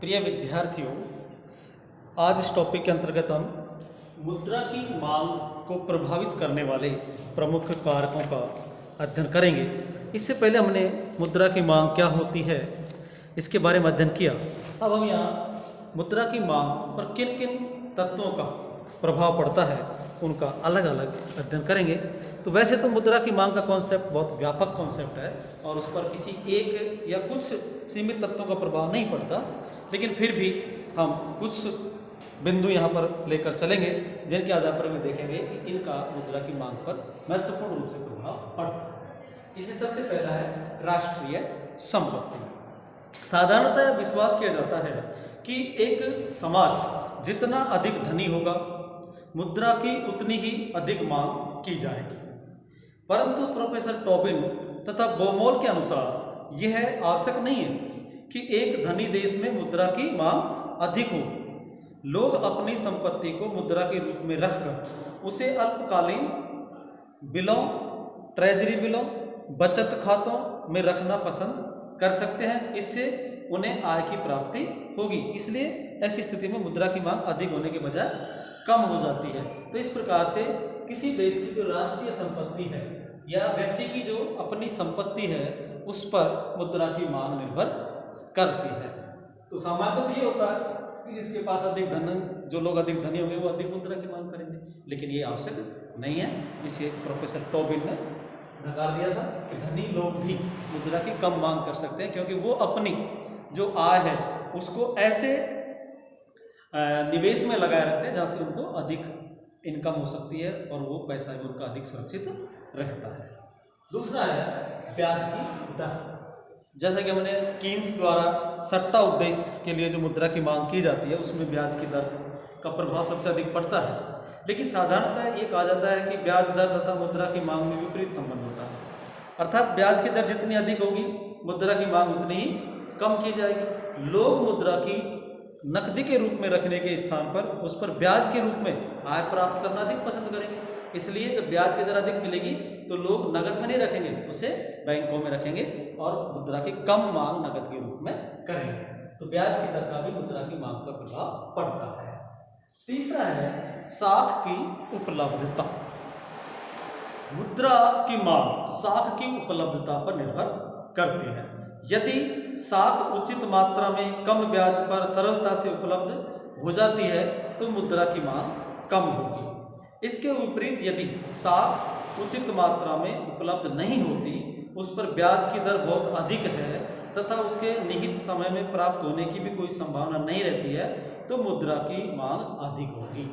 प्रिय विद्यार्थियों, आज इस टॉपिक के अंतर्गत हम मुद्रा की मांग को प्रभावित करने वाले प्रमुख कारकों का अध्ययन करेंगे। इससे पहले हमने मुद्रा की मांग क्या होती है इसके बारे में अध्ययन किया। अब हम यहाँ मुद्रा की मांग पर किन किन तत्वों का प्रभाव पड़ता है उनका अलग अलग अध्ययन करेंगे। तो वैसे तो मुद्रा की मांग का कॉन्सेप्ट बहुत व्यापक कॉन्सेप्ट है और उस पर किसी एक या कुछ सीमित तत्वों का प्रभाव नहीं पड़ता, लेकिन फिर भी हम कुछ बिंदु यहाँ पर लेकर चलेंगे जिनके आधार पर हमें देखेंगे कि इनका मुद्रा की मांग पर महत्वपूर्ण रूप से प्रभाव पड़ता है। इसमें सबसे पहला है राष्ट्रीय संपत्ति। साधारणतः विश्वास किया जाता है कि एक समाज जितना अधिक धनी होगा, मुद्रा की उतनी ही अधिक मांग की जाएगी। परंतु प्रोफेसर टोबिन तथा बोमोल के अनुसार यह आवश्यक नहीं है कि एक धनी देश में मुद्रा की मांग अधिक हो। लोग अपनी संपत्ति को मुद्रा के रूप में रखकर उसे अल्पकालीन बिलों, ट्रेजरी बिलों, बचत खातों में रखना पसंद कर सकते हैं। इससे उन्हें आय की प्राप्ति होगी। इसलिए ऐसी स्थिति में मुद्रा की मांग अधिक होने के बजाय कम हो जाती है। तो इस प्रकार से किसी देश की जो राष्ट्रीय संपत्ति है या व्यक्ति की जो अपनी संपत्ति है उस पर मुद्रा की मांग निर्भर करती है। तो सामान्यतः ये होता है कि जिसके पास अधिक धन, जो लोग अधिक धनी होंगे वो अधिक मुद्रा की मांग करेंगे, लेकिन ये आवश्यक नहीं है। इसे प्रोफेसर टोबिन ने नकार दिया था कि धनी लोग भी मुद्रा की कम मांग कर सकते हैं, क्योंकि वो अपनी जो आय है उसको ऐसे निवेश में लगाए रखते हैं जहाँ से उनको अधिक इनकम हो सकती है और वो पैसा भी उनका अधिक सुरक्षित रहता है। दूसरा है ब्याज की दर। जैसा कि हमने कीन्स द्वारा सट्टा उद्देश्य के लिए जो मुद्रा की मांग की जाती है उसमें ब्याज की दर का प्रभाव सबसे अधिक पड़ता है, लेकिन साधारणतः ये कहा जाता है कि ब्याज दर तथा मुद्रा की मांग में विपरीत संबंध होता है। अर्थात ब्याज की दर जितनी अधिक होगी मुद्रा की मांग उतनी ही कम की जाएगी। लोग मुद्रा की नकदी के रूप में रखने के स्थान पर उस पर ब्याज के रूप में आय प्राप्त करना अधिक पसंद करेंगे। इसलिए जब ब्याज की दर अधिक मिलेगी तो लोग नकद में नहीं रखेंगे, उसे बैंकों में रखेंगे और मुद्रा की कम मांग नकद के रूप में करेंगे। तो ब्याज की दर का भी मुद्रा की मांग पर प्रभाव पड़ता है। तीसरा है साख की उपलब्धता। मुद्रा की मांग साख की उपलब्धता पर निर्भर करती है। यदि साख उचित मात्रा में कम ब्याज पर सरलता से उपलब्ध हो जाती है तो मुद्रा की मांग कम होगी। इसके विपरीत यदि साख उचित मात्रा में उपलब्ध नहीं होती, उस पर ब्याज की दर बहुत अधिक है तथा उसके निहित समय में प्राप्त होने की भी कोई संभावना नहीं रहती है, तो मुद्रा की मांग अधिक होगी।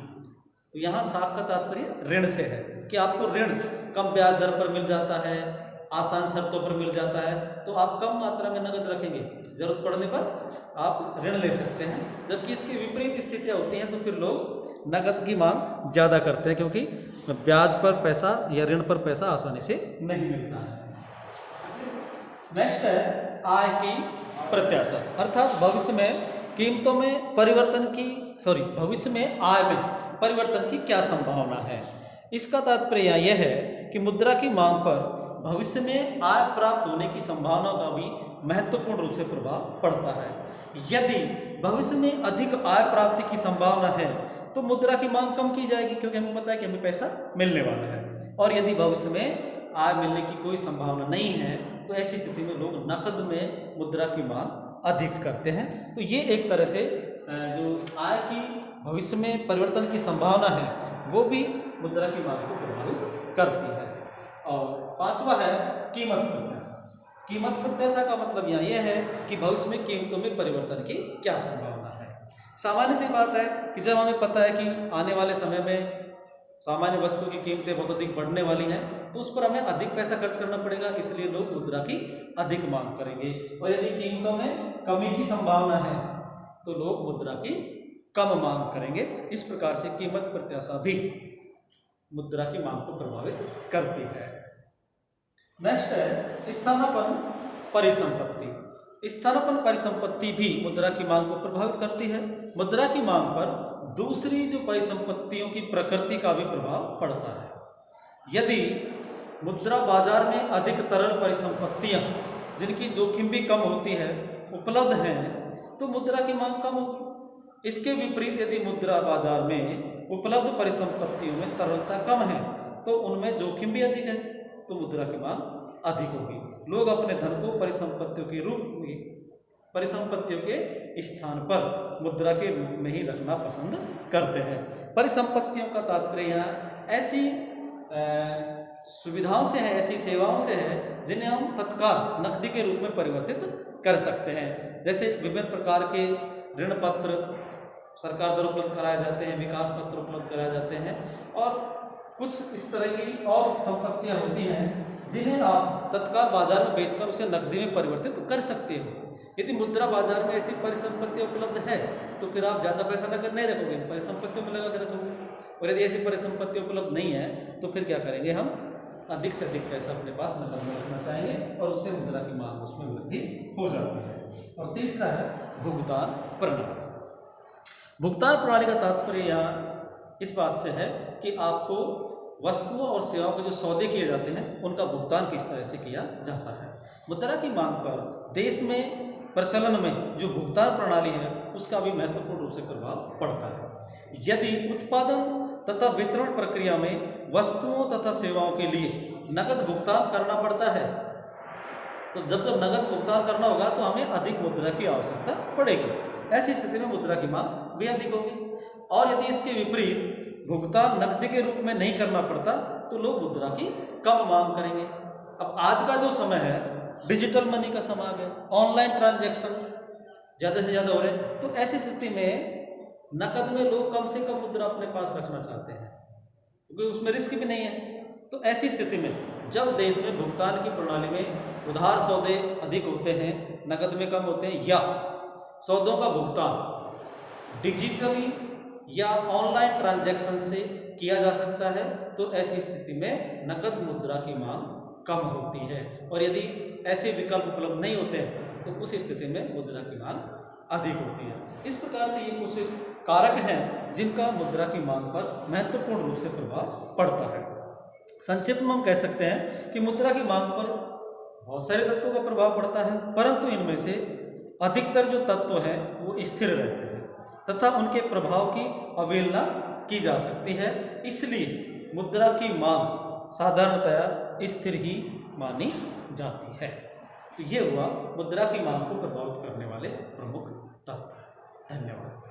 तो यहाँ साख का तात्पर्य ऋण से है कि आपको ऋण कम ब्याज दर पर मिल जाता है, आसान शर्तों पर मिल जाता है, तो आप कम मात्रा में नकद रखेंगे, जरूरत पड़ने पर आप ऋण ले सकते हैं। जबकि इसकी विपरीत स्थितियाँ होती हैं तो फिर लोग नकद की मांग ज़्यादा करते हैं, क्योंकि ब्याज पर पैसा या ऋण पर पैसा आसानी से नहीं मिलता है। नेक्स्ट है आय की प्रत्याशा, अर्थात भविष्य में कीमतों में परिवर्तन की भविष्य में आय में परिवर्तन की क्या संभावना है। इसका तात्पर्य यह है कि मुद्रा की मांग पर भविष्य में आय प्राप्त होने की संभावना का भी महत्वपूर्ण रूप से प्रभाव पड़ता है। यदि भविष्य में अधिक आय प्राप्ति की संभावना है तो मुद्रा की मांग कम की जाएगी, क्योंकि हमें पता है कि हमें पैसा मिलने वाला है। और यदि भविष्य में आय मिलने की कोई संभावना नहीं है तो ऐसी स्थिति में लोग नकद में मुद्रा की मांग अधिक करते हैं। तो ये एक तरह से जो आय की भविष्य में परिवर्तन की संभावना है वो भी मुद्रा की मांग को प्रभावित करती है। और पांचवा है कीमत प्रत्याशा। कीमत प्रत्याशा का मतलब यहाँ यह है कि भविष्य में कीमतों में परिवर्तन की क्या संभावना है। सामान्य सी बात है कि जब हमें पता है कि आने वाले समय में सामान्य वस्तुओं की कीमतें बहुत अधिक बढ़ने वाली हैं तो उस पर हमें अधिक पैसा खर्च करना पड़ेगा, इसलिए लोग मुद्रा की अधिक मांग करेंगे। और यदि कीमतों में कमी की संभावना है तो लोग मुद्रा की कम मांग करेंगे। इस प्रकार से कीमत प्रत्याशा भी मुद्रा की मांग को प्रभावित करती है। नेक्स्ट है स्थानापन्न परिसंपत्ति। स्थानापन्न परिसंपत्ति भी मुद्रा की मांग को प्रभावित करती है। मुद्रा की मांग पर दूसरी जो परिसंपत्तियों की प्रकृति का भी प्रभाव पड़ता है। यदि मुद्रा बाजार में अधिक तरल परिसंपत्तियां जिनकी जोखिम भी कम होती है उपलब्ध हैं तो मुद्रा की मांग कम होगी। इसके विपरीत यदि मुद्रा बाजार में उपलब्ध परिसंपत्तियों में तरलता कम है तो उनमें जोखिम भी अधिक है, तो मुद्रा की मांग अधिक होगी। लोग अपने धन को परिसंपत्तियों के स्थान पर मुद्रा के रूप में ही रखना पसंद करते हैं। परिसंपत्तियों का तात्पर्य यहाँ ऐसी सुविधाओं से है, ऐसी सेवाओं से है जिन्हें हम तत्काल नकदी के रूप में परिवर्तित कर सकते हैं। जैसे विभिन्न प्रकार के ऋण पत्र सरकार द्वारा उपलब्ध कराए जाते हैं, विकास पत्र उपलब्ध कराए जाते हैं, और कुछ इस तरह की और संपत्तियां होती हैं जिन्हें आप तत्काल बाजार में बेचकर उसे नकदी में परिवर्तित कर सकते हो। यदि मुद्रा बाजार में ऐसी परिसंपत्ति उपलब्ध है तो फिर आप ज़्यादा पैसा नकद नहीं रखोगे, परिसंपत्तियों में लगा कर रखोगे। और यदि ऐसी परिसंपत्ति उपलब्ध नहीं है तो फिर क्या करेंगे, हम अधिक से अधिक पैसा अपने पास नकद में रखना चाहेंगे और उससे मुद्रा की मांग उसमें वृद्धि हो जाती है। और तीसरा है भुगतान प्रणाली। भुगतान प्रणाली का तात्पर्य यहाँ इस बात से है कि आपको वस्तुओं और सेवाओं के जो सौदे किए जाते हैं उनका भुगतान किस तरह से किया जाता है। मुद्रा की मांग पर देश में प्रचलन में जो भुगतान प्रणाली है उसका भी महत्वपूर्ण रूप से प्रभाव पड़ता है। यदि उत्पादन तथा वितरण प्रक्रिया में वस्तुओं तथा सेवाओं के लिए नकद भुगतान करना पड़ता है तो जब नकद भुगतान करना होगा तो हमें अधिक मुद्रा की आवश्यकता पड़ेगी। ऐसी स्थिति में मुद्रा की मांग भी अधिक होगी। और यदि इसके विपरीत भुगतान नकदी के रूप में नहीं करना पड़ता तो लोग मुद्रा की कम मांग करेंगे। अब आज का जो समय है डिजिटल मनी का समय आ गया, ऑनलाइन ट्रांजैक्शन ज़्यादा से ज़्यादा हो रहे हैं, तो ऐसी स्थिति में नकद में लोग कम से कम मुद्रा अपने पास रखना चाहते हैं क्योंकि उसमें रिस्क भी नहीं है। तो ऐसी स्थिति में जब देश में भुगतान की प्रणाली में उधार सौदे अधिक होते हैं, नकद में कम होते हैं, या सौदों का भुगतान डिजिटली या ऑनलाइन ट्रांजैक्शन से किया जा सकता है, तो ऐसी स्थिति में नकद मुद्रा की मांग कम होती है। और यदि ऐसे विकल्प उपलब्ध नहीं होते हैं तो उस स्थिति में मुद्रा की मांग अधिक होती है। इस प्रकार से ये कुछ कारक हैं जिनका मुद्रा की मांग पर महत्वपूर्ण रूप से प्रभाव पड़ता है। संक्षिप्त में हम कह सकते हैं कि मुद्रा की मांग पर बहुत सारे तत्वों का प्रभाव पड़ता है, परंतु इनमें से अधिकतर जो तत्व हैं वो स्थिर रहते हैं तथा उनके प्रभाव की अवहेलना की जा सकती है। इसलिए मुद्रा की मांग साधारणतया स्थिर ही मानी जाती है। तो ये हुआ मुद्रा की मांग को प्रभावित करने वाले प्रमुख तत्व। धन्यवाद।